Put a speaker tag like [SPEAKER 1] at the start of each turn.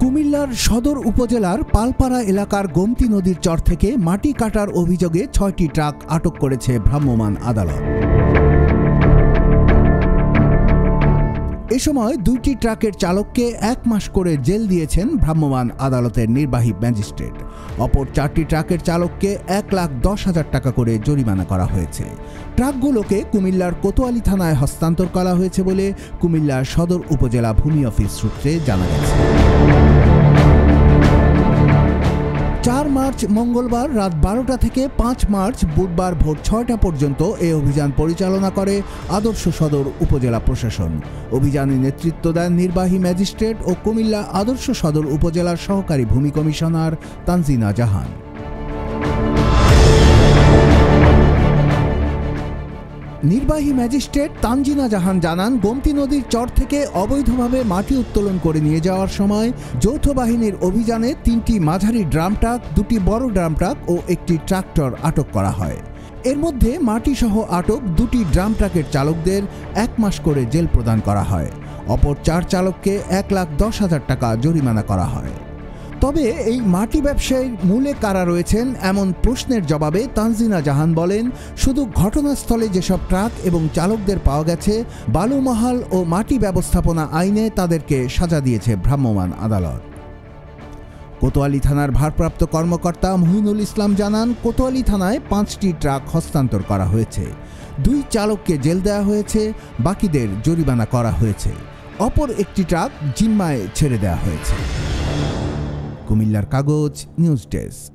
[SPEAKER 1] কুমিল্লার সদর উপজেলার পালপাড়া এলাকার গোমতী নদীর চর থেকে মাটি কাটার অভিযোগে ৬টি ট্রাক আটক করেছে ভ্রাম্যমাণ আদালত। এ সময় ২টি ট্রাকের চালককে ১ মাস করে জেল দিয়েছেন ভ্রাম্যমাণ আদালতের নির্বাহী ম্যাজিস্ট্রেট। অপর ৪টি ট্রাকের চালককে ১,১০,০০০ টাকা করে জরিমানা করা হয়েছে। ট্রাকগুলোকে কুমিল্লার কোতোয়ালী থানায় হস্তান্তর করা হয়েছে বলে কুমিল্লার সদর উপজেলা ভূমি অফিস সূত্রে জানা গেছে। ৪ মার্চ মঙ্গলবার রাত ১২টা থেকে ৫ মার্চ বুধবার ভোর ৬টা পর্যন্ত এই অভিযান পরিচালনা করে আদর্শ সদর উপজেলা প্রশাসন। অভিযানে নেতৃত্ব দেন নির্বাহী ম্যাজিস্ট্রেট ও কুমিল্লা আদর্শ সদর উপজেলার সহকারী ভূমি কমিশনার তানজিনা জাহান। নির্বাহী ম্যাজিস্ট্রেট তানজিনা জাহান জানান, গোমতী নদীর চর থেকে অবৈধভাবে মাটি উত্তোলন করে নিয়ে যাওয়ার সময় যৌথ বাহিনীর অভিযানে ৩টি মাঝারি ড্রাম ট্রাক, 2টি বড় ড্রাম ট্রাক ও একটি ট্রাক্টর আটক করা হয়। এর মধ্যে মাটিসহ আটক 2টি ড্রাম ট্রাকের চালকদের ১ মাস করে জেল প্রদান করা হয়। অপর 4 চালককে ১,১০,০০০ টাকা জরিমানা করা হয়। তবে এই মাটি ব্যবসায়ীর মূলে কারা রয়েছেন এমন প্রশ্নের জবাবে তানজিনা জাহান বলেন, শুধু ঘটনাস্থলে যেসব ট্রাক এবং চালকদের পাওয়া গেছে, বালুমহাল ও মাটি ব্যবস্থাপনা আইনে তাদেরকে সাজা দিয়েছে ভ্রাম্যমাণ আদালত। কোতোয়ালী থানার ভারপ্রাপ্ত কর্মকর্তা মহিনুল ইসলাম জানান, কোতোয়ালী থানায় 5টি ট্রাক হস্তান্তর করা হয়েছে। 2 চালককে জেল দেওয়া হয়েছে, বাকিদের জরিমানা করা হয়েছে। অপর একটি ট্রাক জিম্মায় ছেড়ে দেওয়া হয়েছে। কুমিল্লার কাগজ নিউজ ডেস্ক।